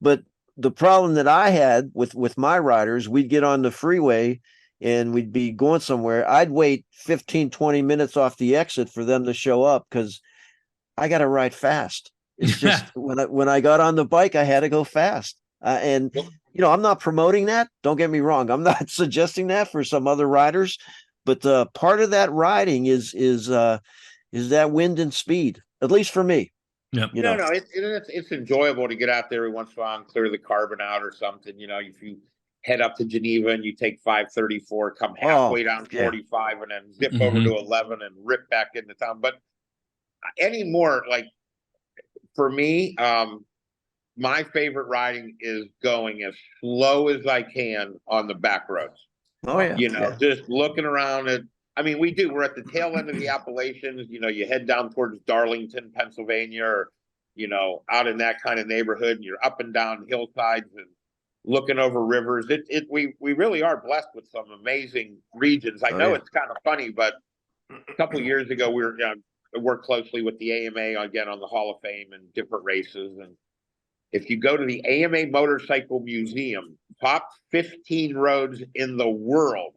But the problem that I had with my riders, we'd get on the freeway and we'd be going somewhere. I'd wait 15, 20 minutes off the exit for them to show up because I got to ride fast. It's just when I got on the bike, I had to go fast. And I'm not promoting that. Don't get me wrong. I'm not suggesting that for some other riders, but part of that riding is that wind and speed, at least for me. Yep. No, it's enjoyable to get out there every once in a while and clear the carbon out or something. If you head up to Geneva and you take 534, come halfway down 45 and then zip over to 11 and rip back into town. But anymore, like for me, my favorite riding is going as slow as I can on the back roads. Oh yeah. Just looking around at. I mean, we're at the tail end of the Appalachians. You head down towards Darlington, Pennsylvania, or out in that kind of neighborhood. And you're up and down hillsides and looking over rivers. We really are blessed with some amazing regions. I know it's kind of funny, but a couple of years ago we worked closely with the AMA again on the Hall of Fame and different races. And if you go to the AMA Motorcycle Museum, top 15 roads in the world.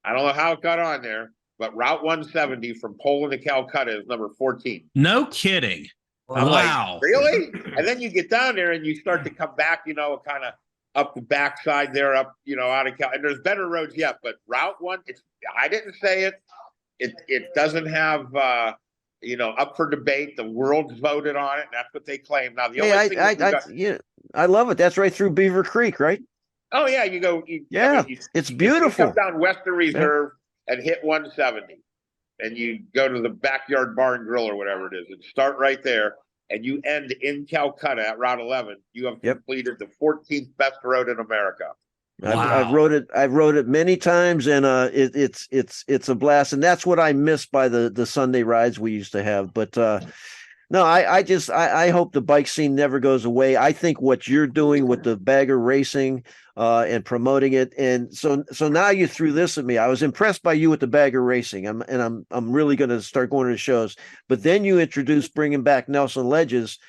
I don't know how it got on there, but Route 170 from Poland to Calcutta is number 14. No kidding. I'm Wow. like, really? And then you get down there and you start to come back, kind of up the backside there, up, out of Cal. And there's better roads yet, but Route 1, I didn't say it. It doesn't have, up for debate. The world's voted on it. And that's what they claim. Now, the only thing I love it. That's right through Beaver Creek, right? Oh yeah, you go. It's beautiful. You come down Western Reserve and hit 170, and you go to the Backyard Bar and Grill or whatever it is, and start right there, and you end in Calcutta at Route 11. You have completed the 14th best road in America. Wow. I've rode it many times, and it's a blast, and that's what I miss by the Sunday rides we used to have. But no, I hope the bike scene never goes away. I think what you're doing with the bagger racing and promoting it, and so now you threw this at me. I was impressed by you with the bagger racing. I'm really going to start going to the shows. But then you introduced bringing back Nelson Ledges.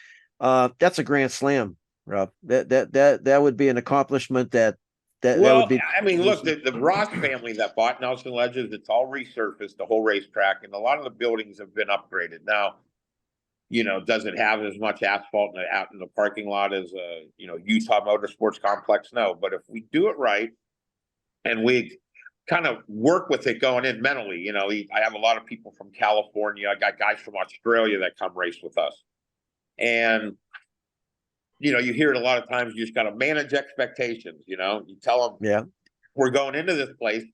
That's a grand slam, Rob. That would be an accomplishment that would be. I mean, look, the Ross family that bought Nelson Ledges, it's all resurfaced, the whole racetrack, and a lot of the buildings have been upgraded now. Does it have as much asphalt out in the parking lot as Utah Motorsports Complex? No, but if we do it right and we kind of work with it going in mentally, I have a lot of people from California. I got guys from Australia that come race with us. And, you hear it a lot of times, you just got to manage expectations, you tell them, we're going into this place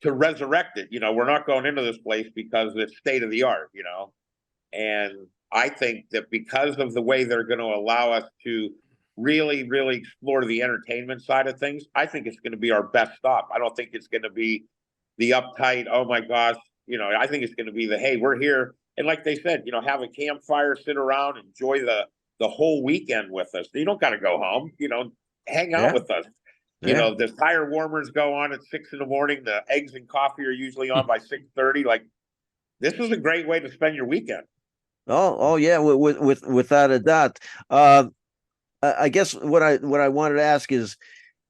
to resurrect it. We're not going into this place because it's state of the art, and I think that because of the way they're going to allow us to really, really explore the entertainment side of things, I think it's going to be our best stop. I don't think it's going to be the uptight, oh my gosh, I think it's going to be the, hey, we're here. And like they said, have a campfire, sit around, enjoy the whole weekend with us. You don't got to go home, hang out with us. The tire warmers go on at 6 a.m. The eggs and coffee are usually on by 6:30. Like, this is a great way to spend your weekend. Oh yeah, without a doubt. I guess what I wanted to ask is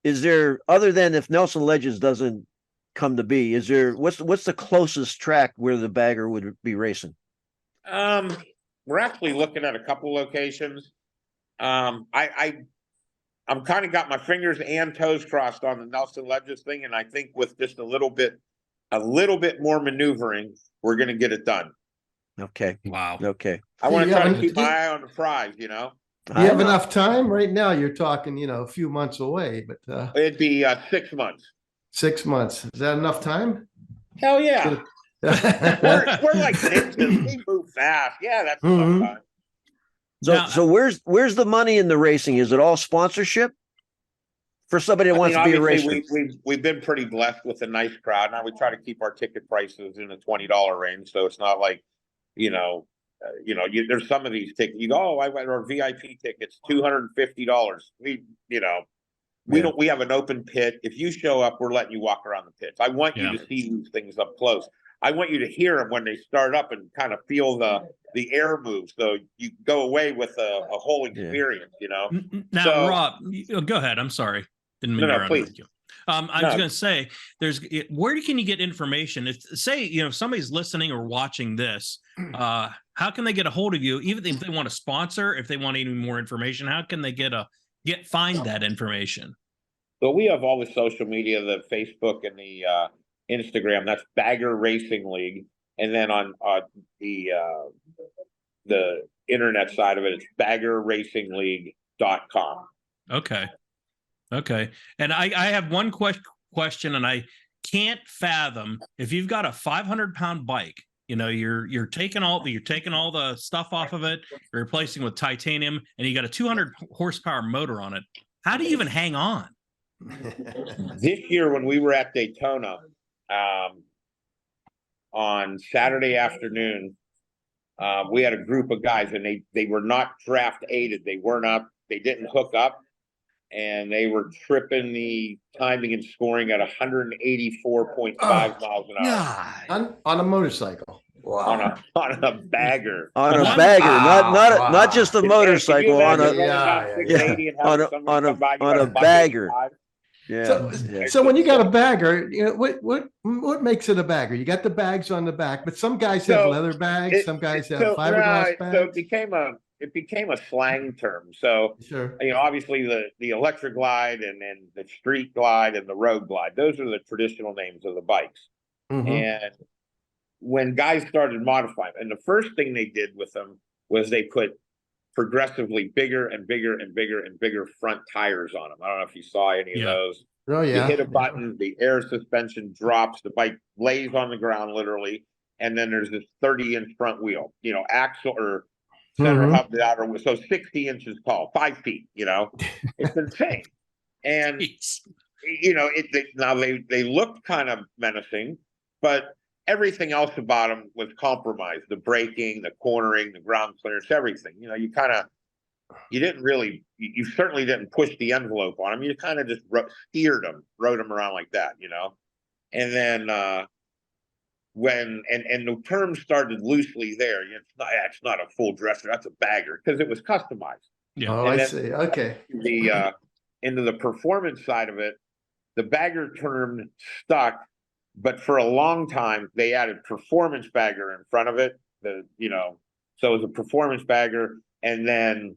there, other than if Nelson Ledges doesn't come to be, what's the closest track where the bagger would be racing? We're actually looking at a couple locations. I'm kind of got my fingers and toes crossed on the Nelson Ledges thing, and I think with just a little bit more maneuvering, we're going to get it done. Okay. Wow. Okay. I want to try to keep my eye on the prize, Do you have enough time right now? You're talking, a few months away, but it'd be 6 months. 6 months. Is that enough time? Hell yeah. we're like ninjas. We move fast. Yeah, that's enough time. So where's the money in the racing? Is it all sponsorship for somebody that wants to be a racer? We've been pretty blessed with a nice crowd. Now we try to keep our ticket prices in the $20 range, so it's not like, there's some of these tickets. You go, oh, I went our VIP tickets, $250. We have an open pit. If you show up, we're letting you walk around the pits. I want you to see these things up close. I want you to hear them when they start up and kind of feel the air move. So you go away with a whole experience, Now, Rob, go ahead. I'm sorry. Didn't mean to please. you. I No. was going to say, where can you get information? If say, if somebody's listening or watching this, how can they get a hold of you? Even if they want to sponsor, if they want any more information, how can they find that information? So we have all the social media, the Facebook and the Instagram. That's Bagger Racing League, and then on the internet side of it, it's baggerracingleague.com. Okay. And I have one question, and I can't fathom if you've got a 500-pound bike. You're taking all the stuff off of it, you're replacing with titanium, and you got a 200 horsepower motor on it. How do you even hang on? This year, when we were at Daytona, on Saturday afternoon, we had a group of guys, and they were not draft aided. They didn't hook up, and they were tripping the timing and scoring at 184.5 miles an hour on a motorcycle. Wow. on a bagger. On a bagger, not just a motorcycle, on a bagger. Yeah. So when you got a bagger, what makes it a bagger? You got the bags on the back, but some guys have leather bags, some guys have fiberglass bags. So it became a slang term. So sure. Obviously the electric glide and then the street glide and the road glide, those are the traditional names of the bikes. Mm-hmm. And when guys started modifying, and the first thing they did with them was they put progressively bigger and bigger and bigger and bigger front tires on them. I don't know if you saw any of those. Oh yeah. You hit a button, the air suspension drops, the bike lays on the ground literally, and then there's this 30-inch front wheel, axle or center hub, the outer wheel, so 60 inches tall, 5 feet. It's insane. And now they looked kind of menacing, but everything else about them was compromised. The braking, the cornering, the ground clearance, everything. You certainly didn't push the envelope on them. You kind of just steered them, rode them around like that, And then when the term started loosely there, it's not a full dresser, that's a bagger, because it was customized. Yeah. Oh, I see. Okay. Into the performance side of it, the bagger term stuck. But for a long time, they added performance bagger in front of it. So it was a performance bagger, and then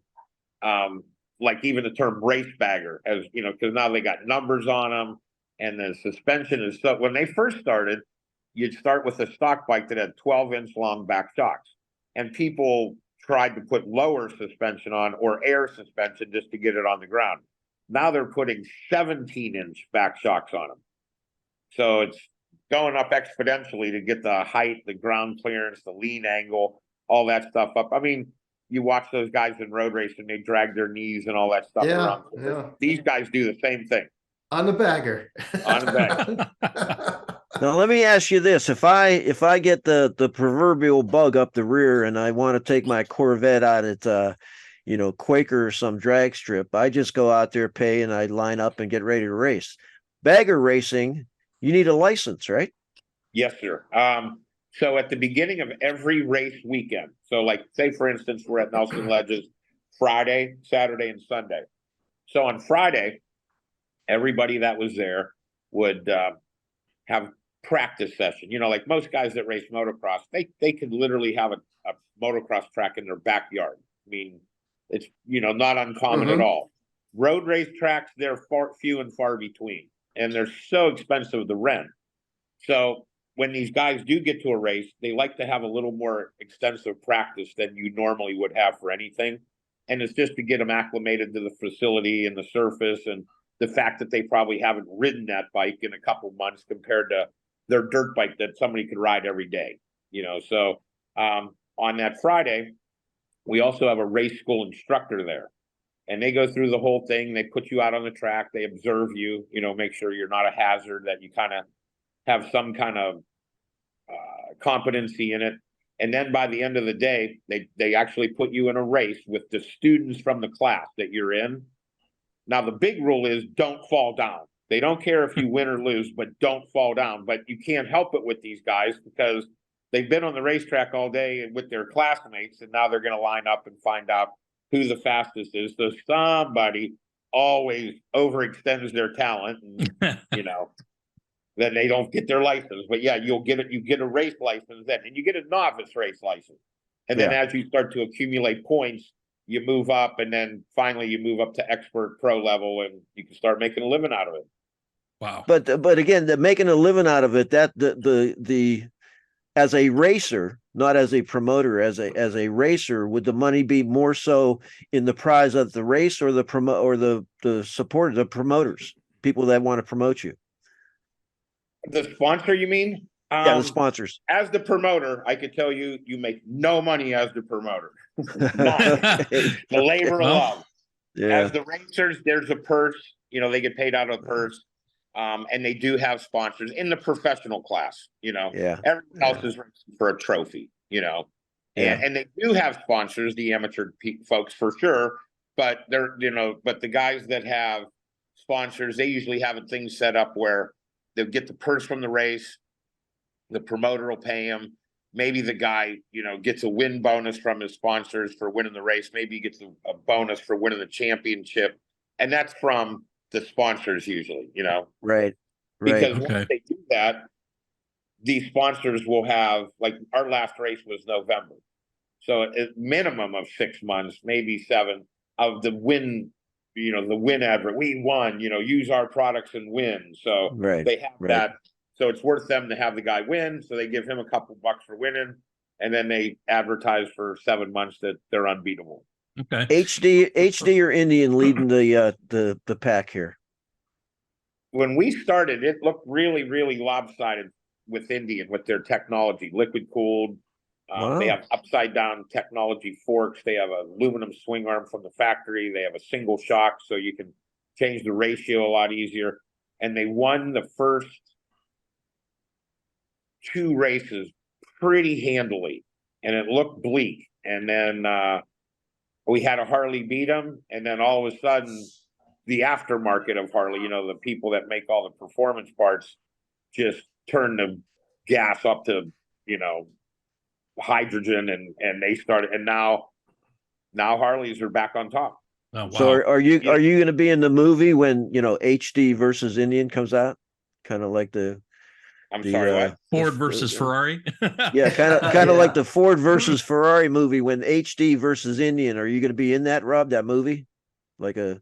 even the term race bagger, as because now they got numbers on them, and the suspension is so. When they first started, you'd start with a stock bike that had 12-inch long back shocks, and people tried to put lower suspension on or air suspension just to get it on the ground. Now they're putting 17-inch back shocks on them, so it's going up exponentially to get the height, the ground clearance, the lean angle, all that stuff up. I mean, you watch those guys in road racing, they drag their knees and all that stuff around. Yeah. These guys do the same thing. On the bagger. On the bagger. Now let me ask you this. If I get the proverbial bug up the rear and I want to take my Corvette out at Quaker or some drag strip, I just go out there, pay, and I line up and get ready to race. Bagger racing, you need a license, right? Yes, sir. So at the beginning of every race weekend, so like say for instance, we're at Nelson Ledges Friday, Saturday, and Sunday. So on Friday, everybody that was there would have practice session. Like most guys that race motocross, they could literally have a motocross track in their backyard. I mean, it's not uncommon at all. Road race tracks, they're few and far between. And they're so expensive to rent. So when these guys do get to a race, they like to have a little more extensive practice than you normally would have for anything. And it's just to get them acclimated to the facility and the surface and the fact that they probably haven't ridden that bike in a couple months compared to their dirt bike that somebody could ride every day. So on that Friday, we also have a race school instructor there. And they go through the whole thing. They put you out on the track. They observe you, make sure you're not a hazard, that you kind of have some kind of competency in it. And then by the end of the day, they actually put you in a race with the students from the class that you're in. Now, the big rule is don't fall down. They don't care if you win or lose, but don't fall down. But you can't help it with these guys because they've been on the racetrack all day with their classmates, and now they're going to line up and find out who the fastest is. So somebody always overextends their talent, and, you know, then they don't get their license. But yeah, you get a race license then, and you get a novice race license. And then as you start to accumulate points, you move up, and then finally you move up to expert pro level, and you can start making a living out of it. Wow. But again, making a living out of it, that the as a racer, not as a promoter, as a racer, would the money be more so in the prize of the race, or the support, the promoters, people that want to promote you? The sponsor, you mean? Yeah, the sponsors. As the promoter, I could tell you, you make no money as the promoter. The labor of love. Yeah. As the racers, there's a purse. You know, they get paid out of a purse. And they do have sponsors in the professional class. You know, everyone else is racing for a trophy. You know, and they do have sponsors, the amateur folks for sure. But but the guys that have sponsors, they usually have things set up where they'll get the purse from the race. The promoter will pay him. Maybe the guy, gets a win bonus from his sponsors for winning the race. Maybe he gets a bonus for winning the championship. And that's from the sponsors usually, Right. Because once they do that, these sponsors will have, like, our last race was November. So a minimum of 6 months, maybe 7 of the win, the win advert. We won, use our products and win. So they have that. So it's worth them to have the guy win. So they give him a couple bucks for winning, and then they advertise for 7 months that they're unbeatable. Okay. HD or Indian leading the pack here? When we started, it looked really, really lopsided with Indian, with their technology, liquid cooled. They have upside down technology forks. They have an aluminum swing arm from the factory. They have a single shock, so you can change the ratio a lot easier. And they won the first 2 races pretty handily, and it looked bleak. And then we had a Harley beat them, and then all of a sudden, the aftermarket of Harley, the people that make all the performance parts, just turned the gas up to, hydrogen, and they started, and now Harleys are back on top. Oh, wow. So are you going to be in the movie when HD versus Indian comes out? Kind of like what? Ford versus Ferrari. Yeah, kind of like the Ford versus Ferrari movie when HD versus Indian. Are you going to be in that, Rob? That movie, like an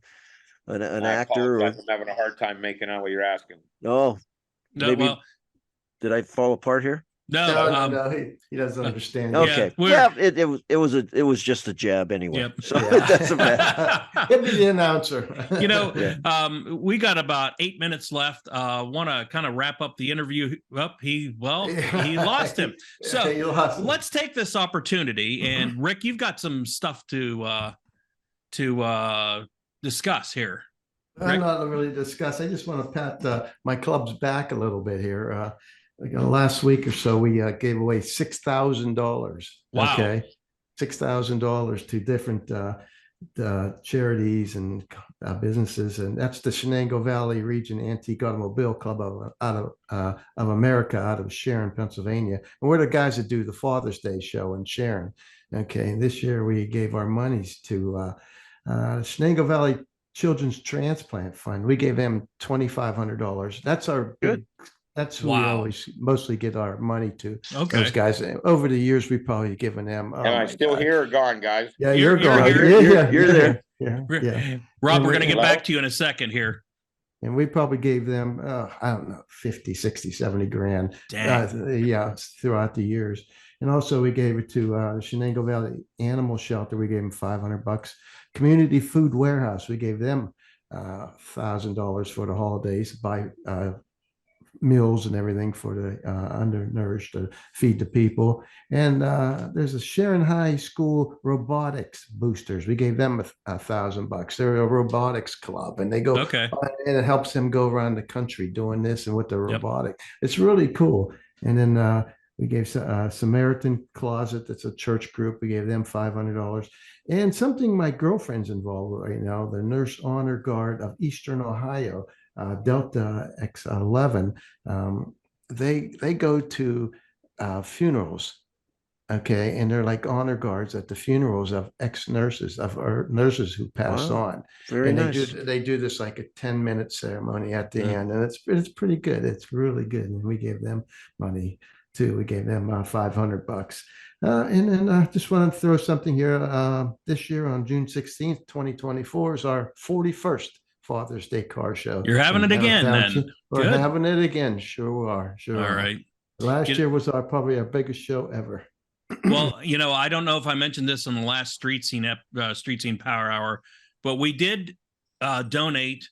actor? I'm having a hard time making out what you're asking. No, Well, did I fall apart here? No, he doesn't understand. Okay, it was just a jab anyway. Yep. So it doesn't matter. Give me the announcer. We got about 8 minutes left. Want to kind of wrap up the interview. He lost him. So let's take this opportunity. And Rick, you've got some stuff to discuss here. Not really discuss. I just want to pat my club's back a little bit here. Last week or so, we gave away $6,000. Wow. Okay, $6,000 to different charities and businesses, and that's the Shenango Valley Region Antique Automobile Club of America, out of Sharon, Pennsylvania. And we're the guys that do the Father's Day show in Sharon. Okay, and this year we gave our monies to Shenango Valley Children's Transplant Fund. We gave them $2,500. That's our good. That's who we always mostly get our money to. Okay. Those guys. Over the years, we've probably given them. Am I still here or gone, guys? Yeah, you're gone. You're there. Yeah. Rob, we're going to get back to you in a second here. And we probably gave them, I don't know, 50, 60, 70 grand. Throughout the years. And also we gave it to Shenango Valley Animal Shelter. We gave them $500. Community Food Warehouse. We gave them $1,000 for the holidays, buy meals and everything for the undernourished, to feed the people. And there's a Sharon High School robotics boosters. We gave them $1,000. They're a robotics club, and they go, and it helps them go around the country doing this and with the robotic. It's really cool. And then we gave Samaritan Closet, that's a church group. We gave them $500. And something my girlfriend's involved with right now, the Nurse Honor Guard of Eastern Ohio, Delta X11. They go to funerals Okay, and they're like honor guards at the funerals of ex-nurses or nurses who passed Wow. on. Very And nice. they do this like a 10-minute ceremony at the Mm. end, and it's pretty good. It's really good. And we gave them money too. We gave them $500. And then I just want to throw something here. This year on June 16th, 2024 is our 41st Father's Day car show. You're having in it again, downtown. then. We're Good. having it again. Sure are. Sure All are. right. Last year was probably our biggest show ever. Well, I don't know if I mentioned this in the last Street Scene Power Hour, but we did donate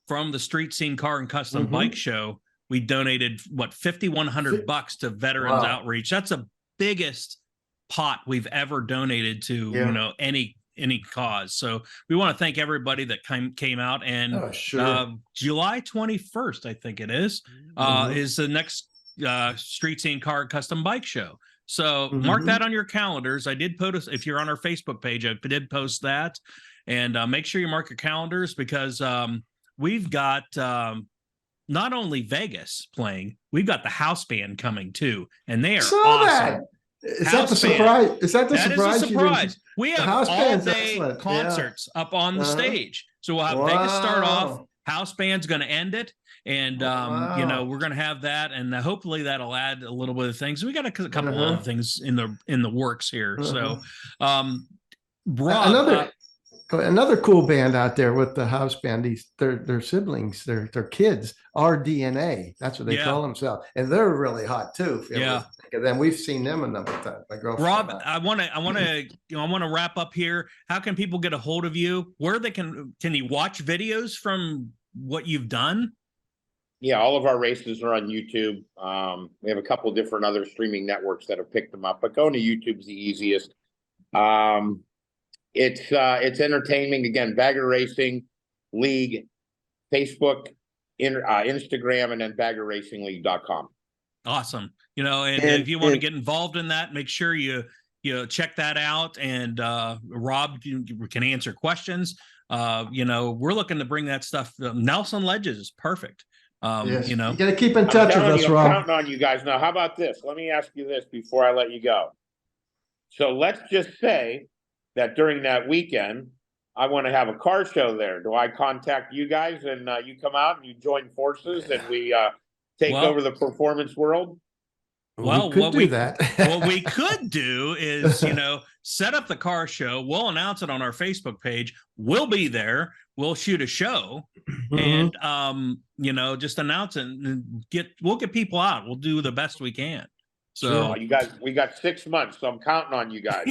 from the Street Scene Car and Custom Bike Show. We donated $5,100 to Veterans Outreach. That's the biggest pot we've ever donated to any cause. So we want to thank everybody that came out. And July 21st, I think it is the next Street Scene Car and Custom Bike Show. So mark that on your calendars. I did post, if you're on our Facebook page, I did post that. And make sure you mark your calendars, because we've got not only Vegas playing, we've got the house band coming too. And they are awesome. Is that the surprise? Is that the surprise? Is a surprise. We have all-day concerts up on the stage. So we'll have Vegas start off. House band's going to end it. And, we're going to have that. And hopefully that'll add a little bit of things. We got a couple other things in the works here. So, Rob, another cool band out there with the house band, their siblings, their kids, RDNA. That's what they call themselves. And they're really hot too. Think of them. We've seen them a number of times. My girlfriend. Rob, I want to wrap up here. How can people get a hold of you? Where can you watch videos from what you've done? Yeah, all of our races are on YouTube. We have a couple of different other streaming networks that have picked them up, but going to YouTube's the easiest. It's entertaining. Again, Bagger Racing League, Facebook, Instagram, and then baggerracingleague.com. Awesome. And if you want to get involved in that, make sure you check that out. And Rob can answer questions. We're looking to bring that stuff. Nelson Ledges is perfect. You got to keep in touch with us, Rob. I'm counting on you guys. Now, how about this? Let me ask you this before I let you go. So let's just say that during that weekend, I want to have a car show there. Do I contact you guys and you come out and you join forces and we take over the performance world? Well, what we could do is, set up the car show. We'll announce it on our Facebook page. We'll be there. We'll shoot a show and, just announce it and we'll get people out. We'll do the best we can. So you guys, we got 6 months, so I'm counting on you guys.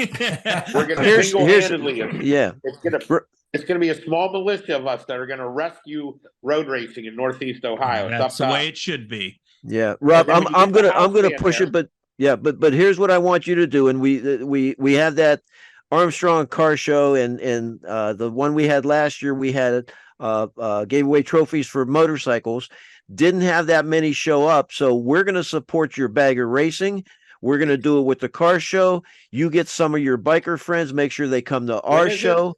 We're going to single-handedly. It's going to be a small militia of us that are going to rescue road racing in Northeast Ohio. That's the way it should be. Yeah, Rob, I'm gonna push it, but here's what I want you to do. And we have that Armstrong car show, and the one we had last year, we had gave away trophies for motorcycles. Didn't have that many show up, so we're going to support your Bagger Racing. We're going to do it with the car show. You get some of your biker friends, make sure they come to our show.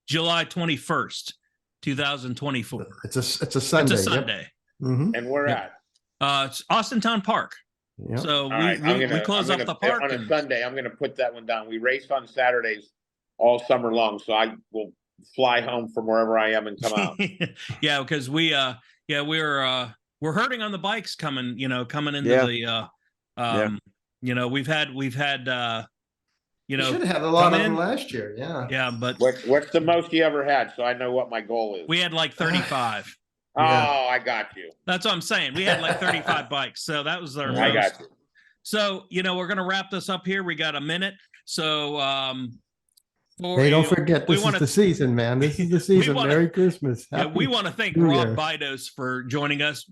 July 21st, 2024. It's a Sunday. It's a Sunday. Yep. And we're at? It's Austintown Park. Yep. So we close up the park. On a Sunday, I'm going to put that one down. We race on Saturdays all summer long, so I will fly home from wherever I am and come out. Yeah, because we're hurting on the bikes coming into the we've had we should have had a lot of them last year. Yeah, but what's the most you ever had, so I know what my goal is? We had like 35. Oh, I got you. That's what I'm saying. We had like 35 bikes, so that was our most. I got you. So we're gonna wrap this up here. We got a minute, so don't forget, this is the season, man. This is the season. Merry Christmas. We want to thank Rob Buydos for joining us.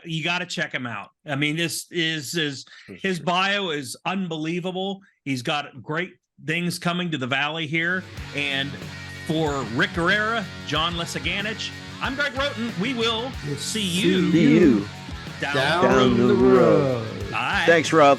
You got to check him out. I mean, this is his bio is unbelievable. He's got great things coming to the Valley here. And for Rick Guerrera, John Lesaganich, I'm Greg Roten. We will see you down the road. All right. Thanks, Rob.